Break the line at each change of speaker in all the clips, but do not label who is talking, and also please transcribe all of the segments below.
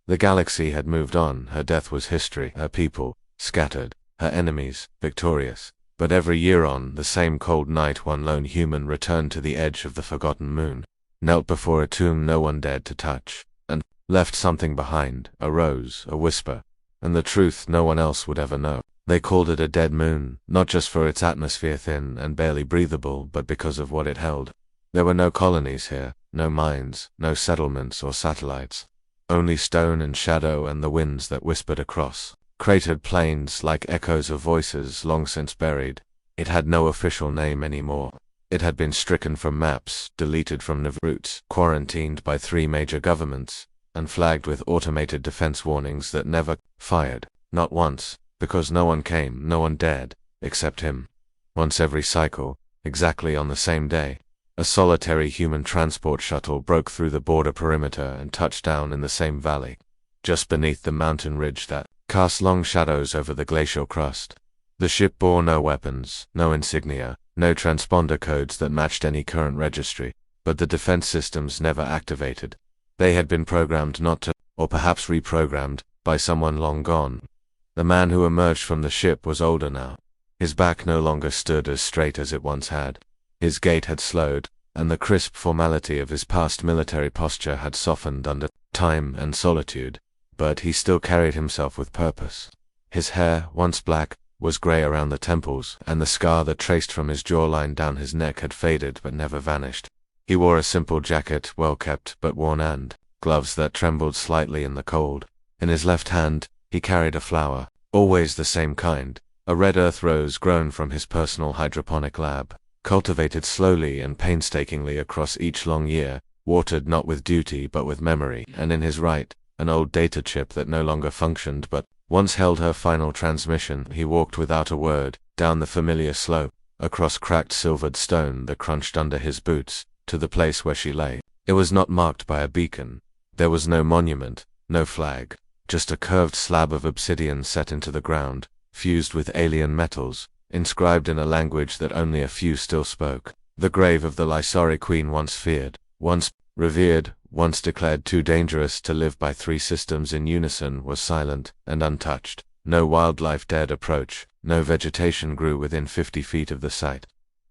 The galaxy had moved on, her death was history, her people, scattered, her enemies, victorious. But every year on the same cold night one lone human returned to the edge of the forgotten moon, knelt before a tomb no one dared to touch, and left something behind, a rose, a whisper, and the truth no one else would ever know. They called it a dead moon, not just for its atmosphere thin and barely breathable, but because of what it held. There were no colonies here, no mines, no settlements or satellites. Only stone and shadow and the winds that whispered across cratered plains like echoes of voices long since buried. It had no official name anymore. It had been stricken from maps, deleted from nav routes, quarantined by 3 major governments, and flagged with automated defense warnings that never fired. Not once, because no one came, no one dared, except him. Once every cycle, exactly on the same day, a solitary human transport shuttle broke through the border perimeter and touched down in the same valley, just beneath the mountain ridge that cast long shadows over the glacial crust. The ship bore no weapons, no insignia, no transponder codes that matched any current registry, but the defense systems never activated. They had been programmed not to, or perhaps reprogrammed, by someone long gone. The man who emerged from the ship was older now. His back no longer stood as straight as it once had. His gait had slowed, and the crisp formality of his past military posture had softened under time and solitude, but he still carried himself with purpose. His hair, once black, was grey around the temples, and the scar that traced from his jawline down his neck had faded but never vanished. He wore a simple jacket, well kept but worn, and gloves that trembled slightly in the cold. In his left hand, he carried a flower, always the same kind, a red earth rose grown from his personal hydroponic lab, cultivated slowly and painstakingly across each long year, watered not with duty but with memory, and in his right, an old data chip that no longer functioned but once held her final transmission. He walked without a word, down the familiar slope, across cracked silvered stone that crunched under his boots, to the place where she lay. It was not marked by a beacon. There was no monument, no flag, just a curved slab of obsidian set into the ground, fused with alien metals, inscribed in a language that only a few still spoke. The grave of the Lysari queen, once feared, once revered, once declared too dangerous to live by 3 systems in unison, was silent and untouched. No wildlife dared approach, no vegetation grew within 50 feet of the site.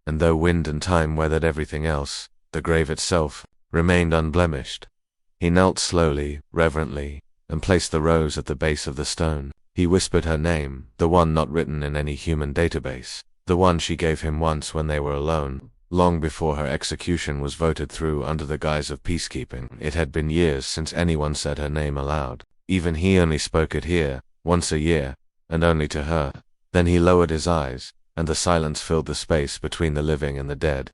And though wind and time weathered everything else, the grave itself remained unblemished. He knelt slowly, reverently, and placed the rose at the base of the stone. He whispered her name, the one not written in any human database, the one she gave him once when they were alone, long before her execution was voted through under the guise of peacekeeping. It had been years since anyone said her name aloud. Even he only spoke it here, once a year, and only to her. Then he lowered his eyes, and the silence filled the space between the living and the dead.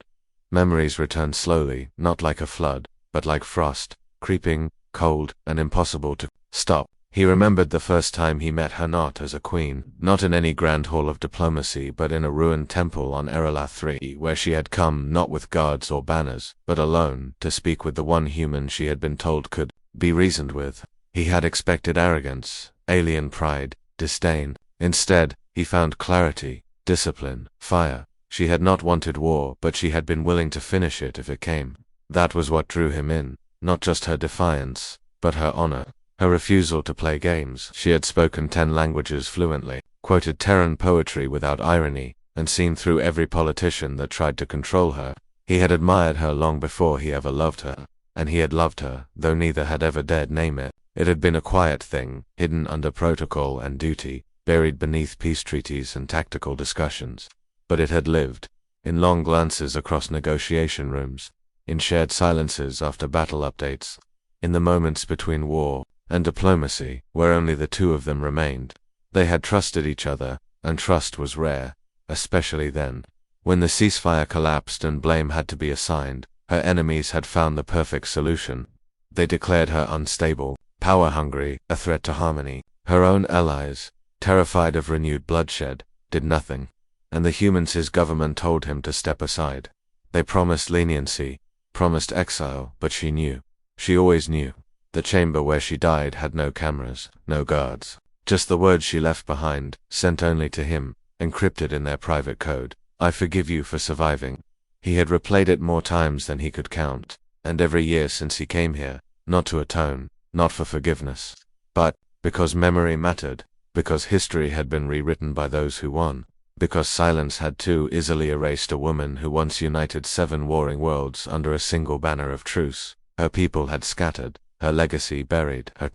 Memories returned slowly, not like a flood, but like frost, creeping, cold, and impossible to stop. He remembered the first time he met her, not as a queen, not in any grand hall of diplomacy, but in a ruined temple on Erelath 3, where she had come not with guards or banners, but alone, to speak with the one human she had been told could be reasoned with. He had expected arrogance, alien pride, disdain. Instead, he found clarity, discipline, fire. She had not wanted war, but she had been willing to finish it if it came. That was what drew him in, not just her defiance, but her honor. Her refusal to play games. She had spoken 10 languages fluently, quoted Terran poetry without irony, and seen through every politician that tried to control her. He had admired her long before he ever loved her, and he had loved her, though neither had ever dared name it. It had been a quiet thing, hidden under protocol and duty, buried beneath peace treaties and tactical discussions. But it had lived, in long glances across negotiation rooms, in shared silences after battle updates, in the moments between war and diplomacy, where only the 2 of them remained. They had trusted each other, and trust was rare, especially then. When the ceasefire collapsed and blame had to be assigned, her enemies had found the perfect solution. They declared her unstable, power-hungry, a threat to harmony. Her own allies, terrified of renewed bloodshed, did nothing, and the humans his government told him to step aside. They promised leniency, promised exile, but she knew. She always knew. The chamber where she died had no cameras, no guards. Just the words she left behind, sent only to him, encrypted in their private code. I forgive you for surviving. He had replayed it more times than he could count, and every year since he came here, not to atone, not for forgiveness, But, because memory mattered, because history had been rewritten by those who won, because silence had too easily erased a woman who once united 7 warring worlds under a single banner of truce, her people had scattered, her legacy buried, her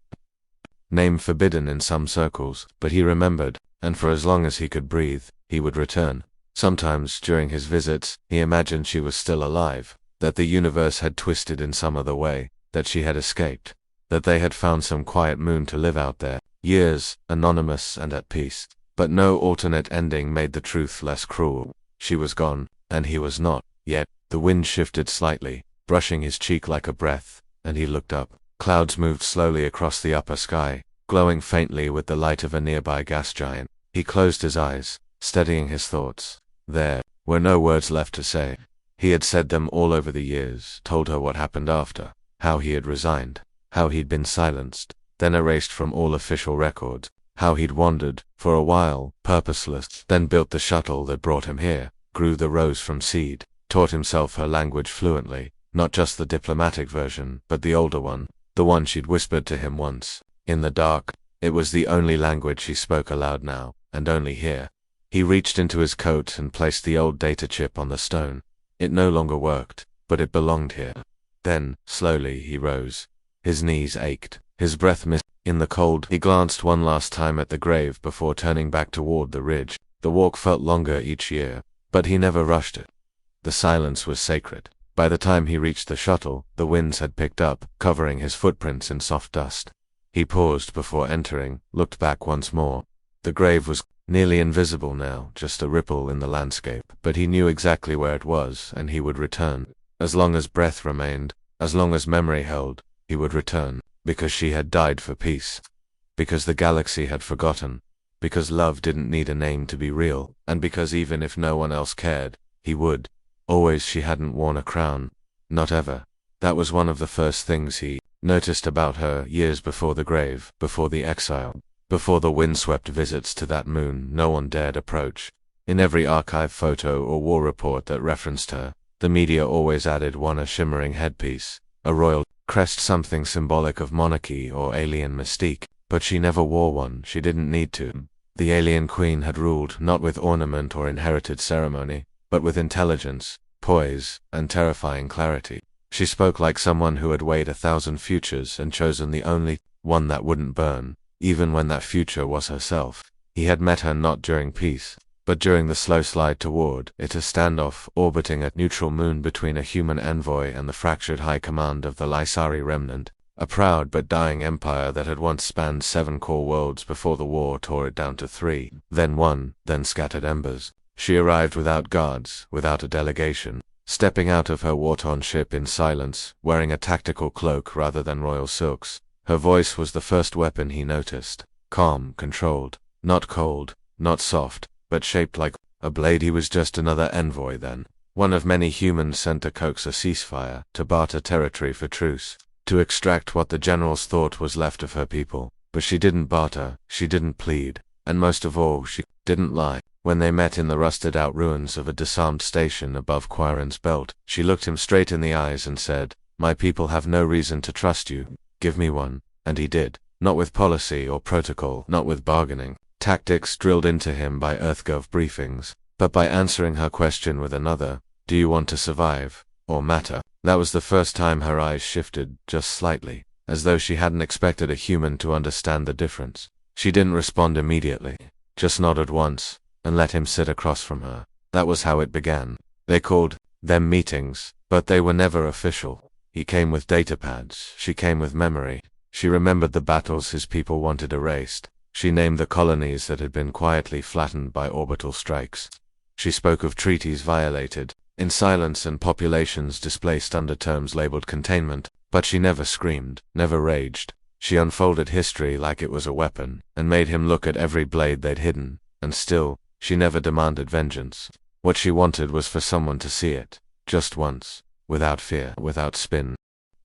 name forbidden in some circles, but he remembered, and for as long as he could breathe, he would return. Sometimes, during his visits, he imagined she was still alive, that the universe had twisted in some other way, that she had escaped, that they had found some quiet moon to live out there, years, anonymous and at peace. But no alternate ending made the truth less cruel. She was gone, and he was not. Yet, the wind shifted slightly, brushing his cheek like a breath, and he looked up. Clouds moved slowly across the upper sky, glowing faintly with the light of a nearby gas giant. He closed his eyes, steadying his thoughts. There were no words left to say. He had said them all over the years, told her what happened after, how he had resigned, how he'd been silenced, then erased from all official records, how he'd wandered, for a while, purposeless, then built the shuttle that brought him here, grew the rose from seed, taught himself her language fluently, not just the diplomatic version, but the older one, the one she'd whispered to him once, in the dark. It was the only language he spoke aloud now, and only here. He reached into his coat and placed the old data chip on the stone. It no longer worked, but it belonged here. Then, slowly, he rose. His knees ached, his breath missed. In the cold, he glanced one last time at the grave before turning back toward the ridge. The walk felt longer each year, but he never rushed it. The silence was sacred. By the time he reached the shuttle, the winds had picked up, covering his footprints in soft dust. He paused before entering, looked back once more. The grave was nearly invisible now, just a ripple in the landscape, but he knew exactly where it was, and he would return. As long as breath remained, as long as memory held, he would return. Because she had died for peace. Because the galaxy had forgotten. Because love didn't need a name to be real. And because even if no one else cared, he would. Always she hadn't worn a crown. Not ever. That was one of the first things he noticed about her years before the grave, before the exile, before the windswept visits to that moon no one dared approach. In every archive photo or war report that referenced her, the media always added a shimmering headpiece, a royal crest, something symbolic of monarchy or alien mystique, but she never wore one. She didn't need to. The alien queen had ruled not with ornament or inherited ceremony, but with intelligence, poise, and terrifying clarity. She spoke like someone who had weighed 1,000 futures and chosen the only one that wouldn't burn, even when that future was herself. He had met her not during peace, but during the slow slide toward it, a standoff orbiting a neutral moon between a human envoy and the fractured high command of the Lysari remnant, a proud but dying empire that had once spanned 7 core worlds before the war tore it down to 3, then 1, then scattered embers. She arrived without guards, without a delegation, stepping out of her war-torn ship in silence, wearing a tactical cloak rather than royal silks. Her voice was the first weapon he noticed, calm, controlled, not cold, not soft, but shaped like a blade. He was just another envoy then, one of many humans sent to coax a ceasefire, to barter territory for truce, to extract what the generals thought was left of her people. But she didn't barter, she didn't plead, and most of all, she didn't lie. When they met in the rusted-out ruins of a disarmed station above Quirin's belt, she looked him straight in the eyes and said, "My people have no reason to trust you. Give me one." And he did. Not with policy or protocol, not with bargaining, tactics drilled into him by EarthGov briefings, but by answering her question with another, "Do you want to survive, or matter?" That was the first time her eyes shifted, just slightly, as though she hadn't expected a human to understand the difference. She didn't respond immediately, just nodded once, and let him sit across from her. That was how it began. They called them meetings, but they were never official. He came with datapads, she came with memory. She remembered the battles his people wanted erased. She named the colonies that had been quietly flattened by orbital strikes. She spoke of treaties violated, in silence, and populations displaced under terms labeled containment, but she never screamed, never raged. She unfolded history like it was a weapon, and made him look at every blade they'd hidden, and still, she never demanded vengeance. What she wanted was for someone to see it, just once, without fear, without spin,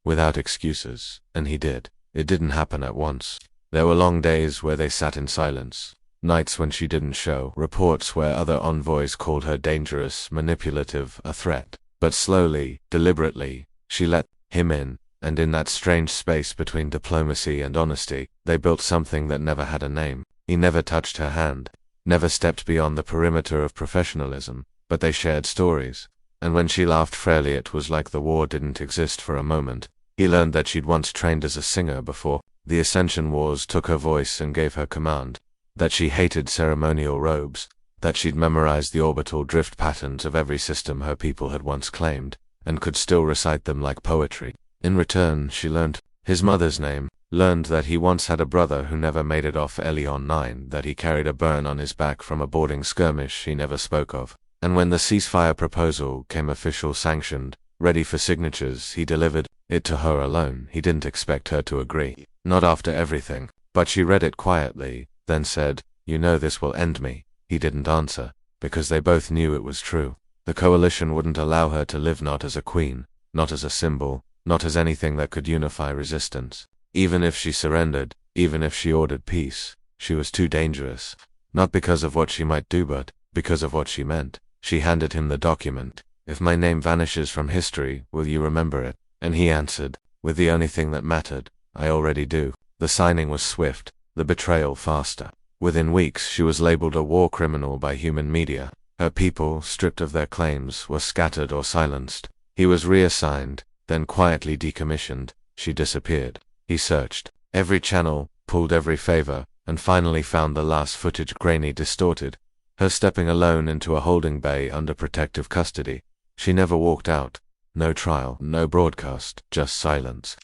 without excuses, and he did. It didn't happen at once. There were long days where they sat in silence, nights when she didn't show, reports where other envoys called her dangerous, manipulative, a threat. But slowly, deliberately, she let him in, and in that strange space between diplomacy and honesty, They built something that never had a name. He never touched her hand, never stepped beyond the perimeter of professionalism, but they shared stories. And when she laughed frailly, it was like the war didn't exist for a moment. He learned that she'd once trained as a singer before the Ascension Wars took her voice and gave her command, that she hated ceremonial robes, that she'd memorized the orbital drift patterns of every system her people had once claimed, and could still recite them like poetry. In return, she learned his mother's name, learned that he once had a brother who never made it off Elion 9, that he carried a burn on his back from a boarding skirmish he never spoke of. And when the ceasefire proposal came official sanctioned, ready for signatures, he delivered it to her alone. He didn't expect her to agree, not after everything, but she read it quietly, then said, "You know this will end me." He didn't answer, because they both knew it was true. The coalition wouldn't allow her to live, not as a queen, not as a symbol, not as anything that could unify resistance. Even if she surrendered, even if she ordered peace, she was too dangerous. Not because of what she might do, but because of what she meant. She handed him the document. "If my name vanishes from history, will you remember it?" And he answered, "With the only thing that mattered, I already do." The signing was swift, the betrayal faster. Within weeks, she was labeled a war criminal by human media. Her people, stripped of their claims, were scattered or silenced. He was reassigned, then quietly decommissioned. She disappeared. He searched every channel, pulled every favor, and finally found the last footage, grainy, distorted. Her stepping alone into a holding bay under protective custody. She never walked out. No trial, no broadcast, just silence.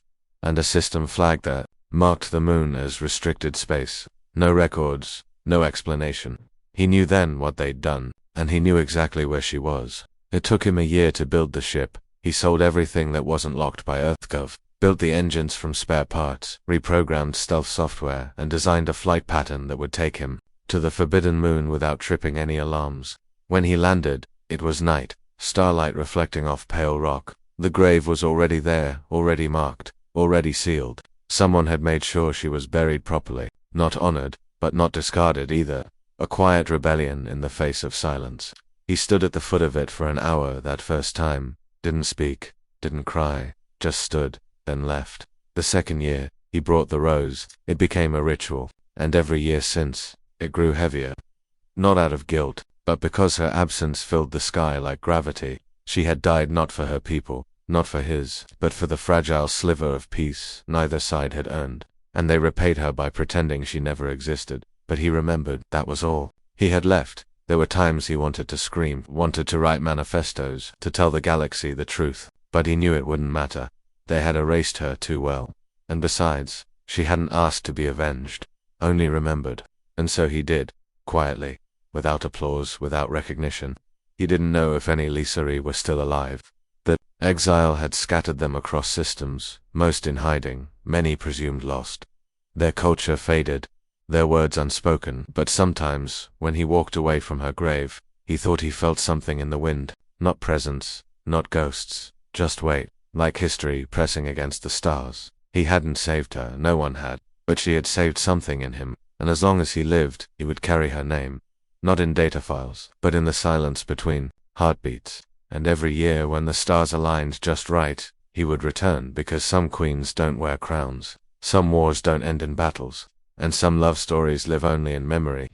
And a system flag that marked the moon as restricted space. No records, no explanation. He knew then what they'd done, and he knew exactly where she was. It took him a year to build the ship. He sold everything that wasn't locked by EarthGov, built the engines from spare parts, reprogrammed stealth software, and designed a flight pattern that would take him to the forbidden moon without tripping any alarms. When he landed, it was night, starlight reflecting off pale rock. The grave was already there, already marked, already sealed. Someone had made sure she was buried properly, not honored, but not discarded either. A quiet rebellion in the face of silence. He stood at the foot of it for an hour that first time, didn't speak, didn't cry, just stood, then left. The second year, he brought the rose. It became a ritual, and every year since, it grew heavier. Not out of guilt, but because her absence filled the sky like gravity. She had died not for her people, not for his, but for the fragile sliver of peace neither side had earned. And they repaid her by pretending she never existed. But he remembered, that was all. He had left. There were times he wanted to scream, wanted to write manifestos, to tell the galaxy the truth. But he knew it wouldn't matter. They had erased her too well. And besides, she hadn't asked to be avenged, only remembered. And so he did, quietly, without applause, without recognition. He didn't know if any Lisari were still alive. That exile had scattered them across systems, most in hiding, many presumed lost. Their culture faded, their words unspoken, but sometimes, when he walked away from her grave, he thought he felt something in the wind. Not presence, not ghosts, just weight, like history pressing against the stars. He hadn't saved her, no one had, but she had saved something in him, and as long as he lived, he would carry her name. Not in data files, but in the silence between heartbeats. And every year when the stars aligned just right, he would return, because some queens don't wear crowns, some wars don't end in battles, and some love stories live only in memory.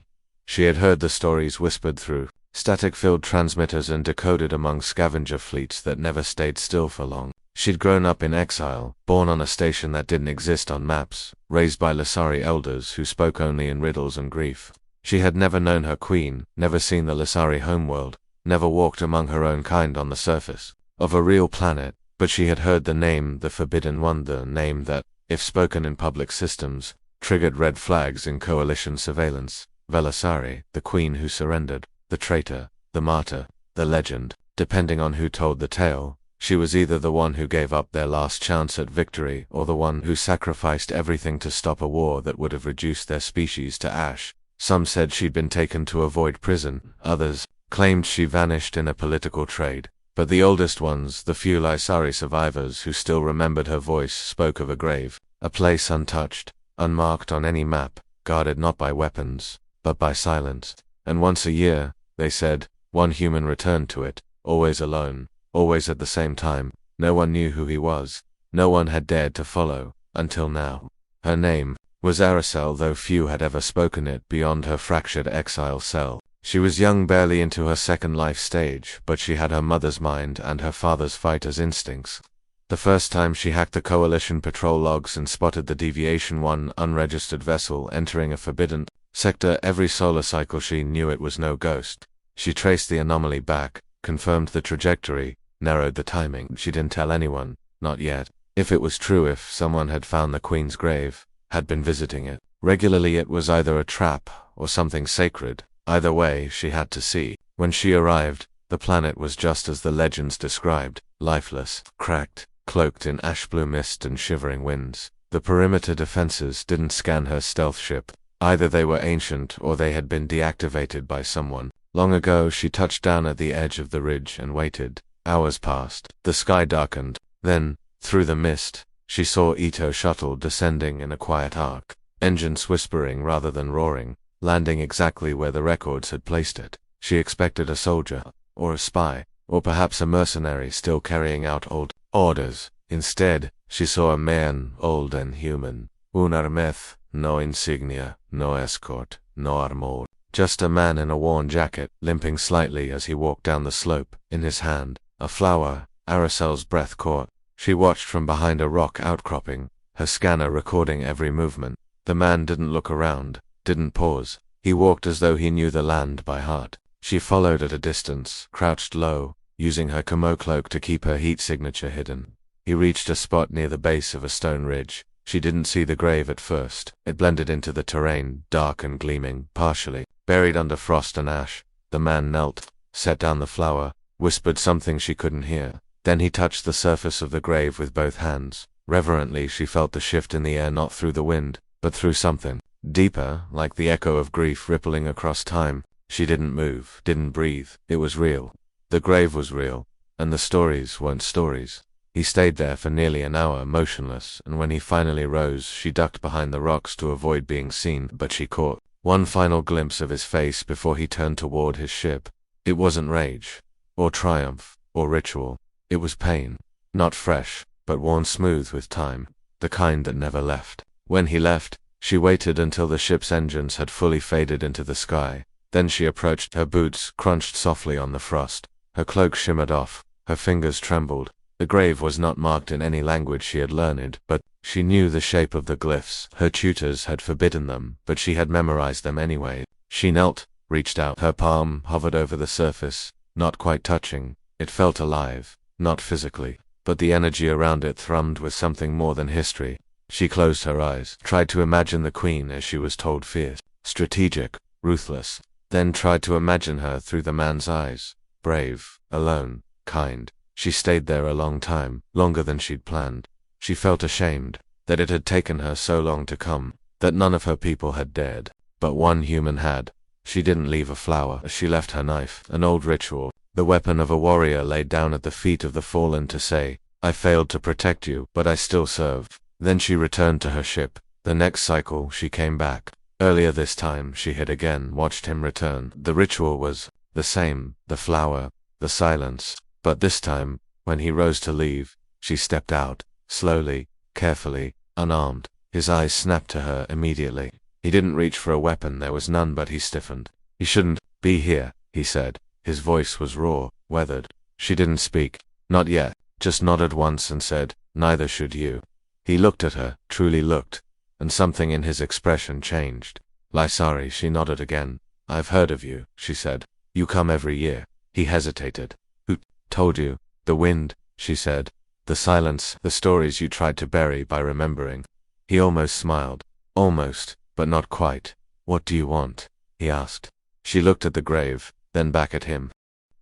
She had heard the stories whispered through static-filled transmitters and decoded among scavenger fleets that never stayed still for long. She'd grown up in exile, born on a station that didn't exist on maps, raised by Lisari elders who spoke only in riddles and grief. She had never known her queen, never seen the Lisari homeworld, never walked among her own kind on the surface of a real planet, but she had heard the name, the Forbidden One, the name that, if spoken in public systems, triggered red flags in coalition surveillance. Velisari, the queen who surrendered, the traitor, the martyr, the legend, depending on who told the tale. She was either the one who gave up their last chance at victory, or the one who sacrificed everything to stop a war that would have reduced their species to ash. Some said she'd been taken to avoid prison, others claimed she vanished in a political trade. But the oldest ones, the few Lisari survivors who still remembered her voice, spoke of a grave, a place untouched, unmarked on any map, guarded not by weapons, but by silence. And once a year, they said, one human returned to it, always alone, always at the same time. No one knew who he was, no one had dared to follow, until now. Her name, was Aracel, though few had ever spoken it beyond her fractured exile cell. She was young, barely into her second life stage, but she had her mother's mind and her father's fighter's instincts. The first time she hacked the Coalition patrol logs and spotted the Deviation 1 unregistered vessel entering a forbidden sector every solar cycle, she knew it was no ghost. She traced the anomaly back, confirmed the trajectory, narrowed the timing. She didn't tell anyone, not yet. If it was true, if someone had found the Queen's grave, had been visiting it regularly, it was either a trap or something sacred. Either way, she had to see. When she arrived, the planet was just as the legends described, lifeless, cracked, cloaked in ash-blue mist and shivering winds. The perimeter defenses didn't scan her stealth ship. Either they were ancient or they had been deactivated by someone. Long ago, she touched down at the edge of the ridge and waited. Hours passed. The sky darkened. Then, through the mist, she saw Ito's shuttle descending in a quiet arc, engines whispering rather than roaring, landing exactly where the records had placed it. She expected a soldier, or a spy, or perhaps a mercenary still carrying out old orders. Instead, she saw a man, old and human. Un armeth, no insignia, no escort, no armor. Just a man in a worn jacket, limping slightly as he walked down the slope. In his hand, a flower. Aracel's breath caught. She watched from behind a rock outcropping, her scanner recording every movement. The man didn't look around, didn't pause. He walked as though he knew the land by heart. She followed at a distance, crouched low, using her camo cloak to keep her heat signature hidden. He reached a spot near the base of a stone ridge. She didn't see the grave at first. It blended into the terrain, dark and gleaming, partially buried under frost and ash. The man knelt, set down the flower, whispered something she couldn't hear. Then he touched the surface of the grave with both hands. Reverently, she felt the shift in the air, not through the wind, but through something deeper, like the echo of grief rippling across time. She didn't move, didn't breathe. It was real. The grave was real, and the stories weren't stories. He stayed there for nearly an hour, motionless, and when he finally rose, she ducked behind the rocks to avoid being seen, but she caught one final glimpse of his face before he turned toward his ship. It wasn't rage, or triumph, or ritual. It was pain. Not fresh, but worn smooth with time, the kind that never left. When he left, she waited until the ship's engines had fully faded into the sky. Then she approached. Her boots crunched softly on the frost. Her cloak shimmered off. Her fingers trembled. The grave was not marked in any language she had learned, but she knew the shape of the glyphs. Her tutors had forbidden them, but she had memorized them anyway. She knelt, reached out. Her palm hovered over the surface, not quite touching. It felt alive, not physically, but the energy around it thrummed with something more than history. She closed her eyes, tried to imagine the Queen as she was told, fierce, strategic, ruthless, then tried to imagine her through the man's eyes, brave, alone, kind. She stayed there a long time, longer than she'd planned. She felt ashamed that it had taken her so long to come, that none of her people had dared. But one human had. She didn't leave a flower. She left her knife, an old ritual, the weapon of a warrior laid down at the feet of the fallen to say, I failed to protect you, but I still serve. Then she returned to her ship. The next cycle, she came back. Earlier this time, she had again watched him return. The ritual was the same, the flower, the silence. But this time, when he rose to leave, she stepped out, slowly, carefully, unarmed. His eyes snapped to her immediately. He didn't reach for a weapon, there was none, but he stiffened. He shouldn't be here, he said. His voice was raw, weathered. She didn't speak. Not yet. Just nodded once and said, neither should you. He looked at her, truly looked, and something in his expression changed. Sorry, she nodded again. I've heard of you, she said. You come every year. He hesitated. Who told you? The wind, she said. The silence, the stories you tried to bury by remembering. He almost smiled. Almost, but not quite. What do you want? He asked. She looked at the grave, then back at him.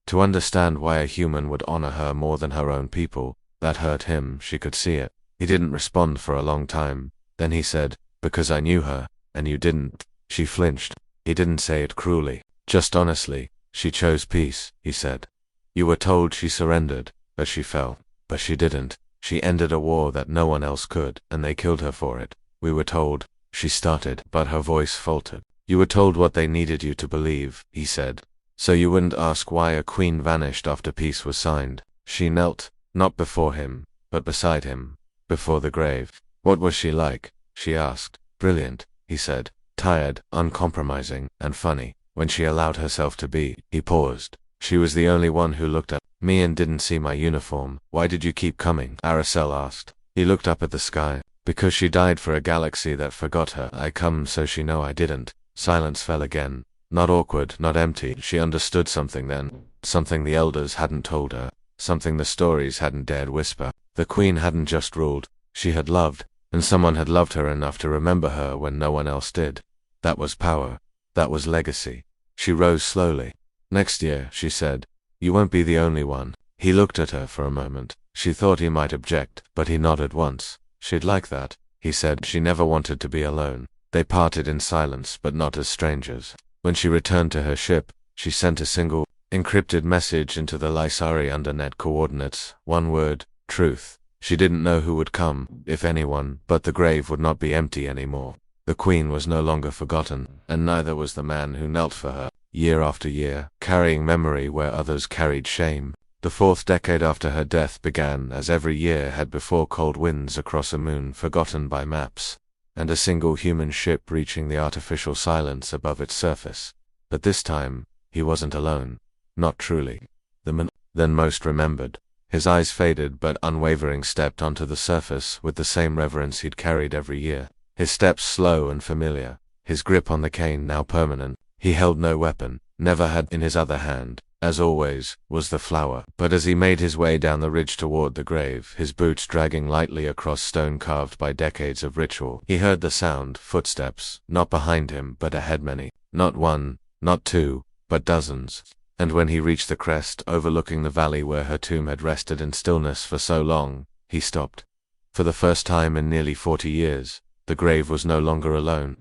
To understand why a human would honor her more than her own people, that hurt him, she could see it. He didn't respond for a long time. Then he said, because I knew her, and you didn't. She flinched. He didn't say it cruelly, just honestly. She chose peace, he said. You were told she surrendered, but she fell. But she didn't. She ended a war that no one else could, and they killed her for it. We were told, she started, but her voice faltered. You were told what they needed you to believe, he said. So you wouldn't ask why a queen vanished after peace was signed. She knelt, not before him, but beside him, before the grave. What was she like? She asked. Brilliant, he said. Tired, uncompromising, and funny. When she allowed herself to be, he paused. She was the only one who looked at me and didn't see my uniform. Why did you keep coming? Aracel asked. He looked up at the sky. Because she died for a galaxy that forgot her. I come so she know I didn't. Silence fell again. Not awkward, not empty. She understood something then. Something the elders hadn't told her. Something the stories hadn't dared whisper. The queen hadn't just ruled. She had loved. And someone had loved her enough to remember her when no one else did. That was power. That was legacy. She rose slowly. Next year, she said, you won't be the only one. He looked at her for a moment. She thought he might object, but he nodded once. She'd like that, he said. She never wanted to be alone. They parted in silence, but not as strangers. When she returned to her ship, she sent a single, encrypted message into the Lysari undernet coordinates. One word, truth. She didn't know who would come, if anyone, but the grave would not be empty anymore. The queen was no longer forgotten, and neither was the man who knelt for her, year after year, carrying memory where others carried shame. The 4th decade after her death began as every year had before, cold winds across a moon forgotten by maps, and a single human ship reaching the artificial silence above its surface. But this time, he wasn't alone. Not truly. The man then most remembered. His eyes faded but unwavering stepped onto the surface with the same reverence he'd carried every year. His steps slow and familiar, his grip on the cane now permanent. He held no weapon, never had. In his other hand, as always, was the flower. But as he made his way down the ridge toward the grave, his boots dragging lightly across stone carved by decades of ritual, he heard the sound, footsteps, not behind him but ahead, many. Not one, not two, but dozens. And when he reached the crest overlooking the valley where her tomb had rested in stillness for so long, he stopped. For the first time in nearly 40 years, the grave was no longer alone.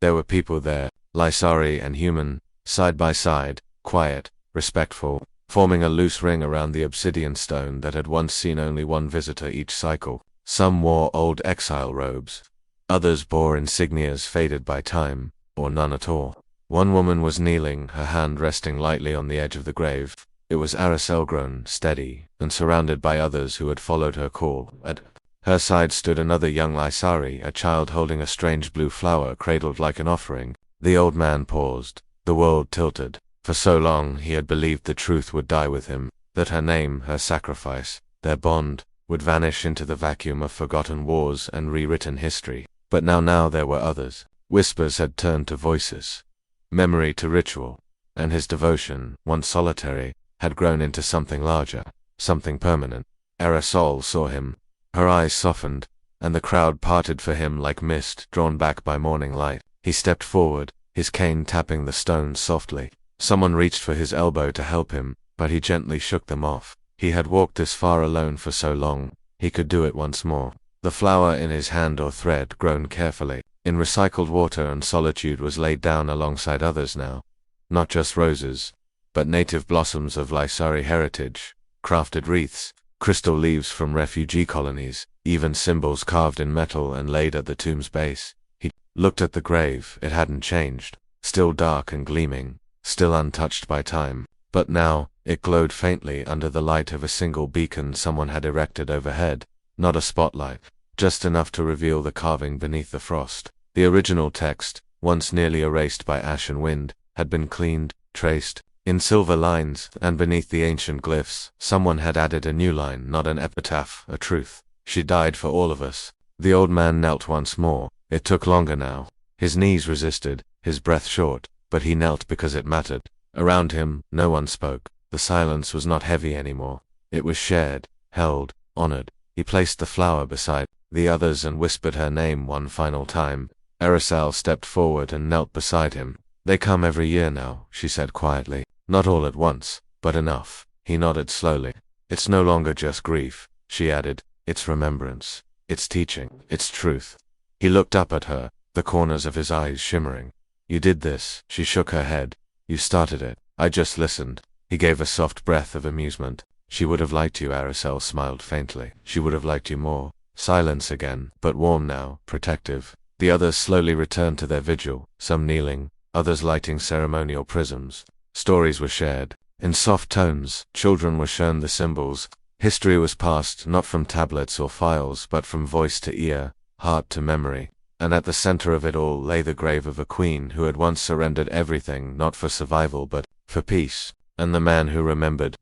There were people there, Lysari and human, side by side, quiet, respectful, forming a loose ring around the obsidian stone that had once seen only one visitor each cycle. Some wore old exile robes. Others bore insignias faded by time, or none at all. One woman was kneeling, her hand resting lightly on the edge of the grave. It was Aracel, grown steady, and surrounded by others who had followed her call. At her side stood another young Lysari, a child holding a strange blue flower cradled like an offering. The old man paused. The world tilted. For so long he had believed the truth would die with him, that her name, her sacrifice, their bond, would vanish into the vacuum of forgotten wars and rewritten history. But now there were others. Whispers had turned to voices. Memory to ritual, and his devotion, once solitary, had grown into something larger, something permanent. Aracel saw him. Her eyes softened, and the crowd parted for him like mist drawn back by morning light. He stepped forward, his cane tapping the stones softly. Someone reached for his elbow to help him, but he gently shook them off. He had walked this far alone for so long, he could do it once more. The flower in his hand or thread grown carefully, in recycled water and solitude, was laid down alongside others now. Not just roses, but native blossoms of Lysari heritage, crafted wreaths, crystal leaves from refugee colonies, even symbols carved in metal and laid at the tomb's base. He looked at the grave. It hadn't changed, still dark and gleaming, still untouched by time. But now, it glowed faintly under the light of a single beacon someone had erected overhead. Not a spotlight, just enough to reveal the carving beneath the frost. The original text, once nearly erased by ash and wind, had been cleaned, traced, in silver lines, and beneath the ancient glyphs, someone had added a new line, not an epitaph, a truth. She died for all of us. The old man knelt once more. It took longer now. His knees resisted, his breath short, but he knelt because it mattered. Around him, no one spoke. The silence was not heavy anymore. It was shared, held, honored. He placed the flower beside the others and whispered her name one final time. Aracel stepped forward and knelt beside him. They come every year now, she said quietly. Not all at once, but enough. He nodded slowly. It's no longer just grief, she added. It's remembrance. It's teaching. It's truth. He looked up at her, the corners of his eyes shimmering. You did this, she shook her head. You started it. I just listened. He gave a soft breath of amusement. She would have liked you, Aracel smiled faintly. She would have liked you more. Silence again, but warm now, protective. The others slowly returned to their vigil, some kneeling, others lighting ceremonial prisms. Stories were shared. In soft tones, children were shown the symbols. History was passed not from tablets or files but from voice to ear, heart to memory. and at the center of it all lay the grave of a queen who had once surrendered everything, not for survival but for peace. And the man who remembered.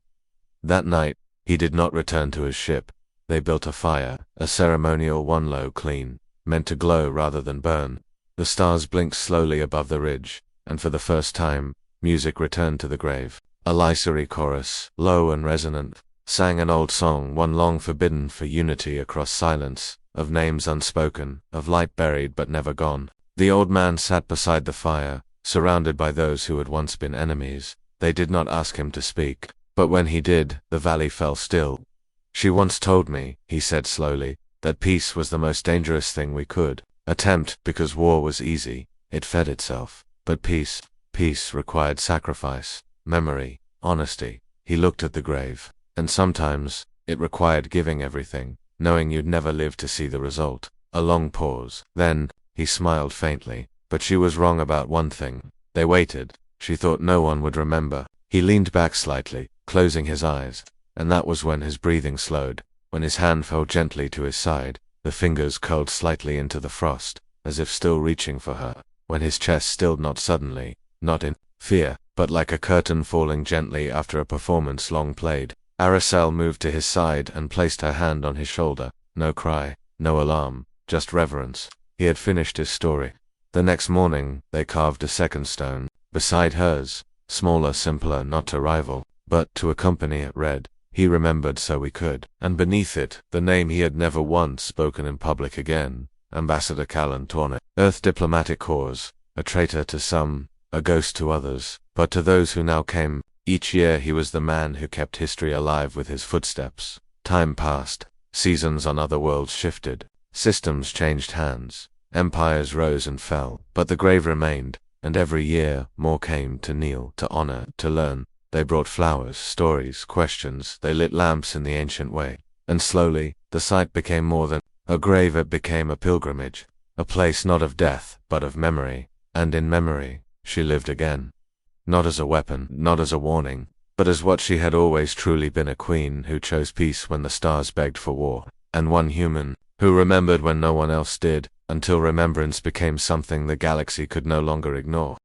That night, he did not return to his ship. They built a fire, a ceremonial one, low, clean, meant to glow rather than burn. The stars blinked slowly above the ridge, and for the first time, music returned to the grave. A Lycery chorus, low and resonant, sang an old song, one long forbidden for unity across silence, of names unspoken, of light buried but never gone. The old man sat beside the fire, surrounded by those who had once been enemies. They did not ask him to speak, but when he did, the valley fell still. She once told me, he said slowly, that peace was the most dangerous thing we could attempt because war was easy, it fed itself. But peace required sacrifice, memory, honesty. He looked at the grave, and sometimes, it required giving everything, knowing you'd never live to see the result. A long pause. Then, he smiled faintly, but she was wrong about one thing. They waited. She thought no one would remember. He leaned back slightly, closing his eyes, and that was when his breathing slowed, when his hand fell gently to his side, the fingers curled slightly into the frost, as if still reaching for her, when his chest stilled not suddenly, not in fear, but like a curtain falling gently after a performance long played. Aracel moved to his side and placed her hand on his shoulder. No cry, no alarm, just reverence. He had finished his story. The next morning, they carved a second stone, beside hers, smaller, simpler, not to rival, but to accompany it. Read, "He remembered so we could," and beneath it, the name he had never once spoken in public again, Ambassador Callan Tornet. Earth Diplomatic Corps, a traitor to some, a ghost to others, but to those who now came, each year he was the man who kept history alive with his footsteps. Time passed, seasons on other worlds shifted, systems changed hands, empires rose and fell, but the grave remained. And every year, more came to kneel, to honor, to learn. They brought flowers, stories, questions, they lit lamps in the ancient way. And slowly, the site became more than a grave, it became a pilgrimage, a place not of death, but of memory. And in memory, she lived again. Not as a weapon, not as a warning, but as what she had always truly been, a queen who chose peace when the stars begged for war, and one human, who remembered when no one else did, until remembrance became something the galaxy could no longer ignore.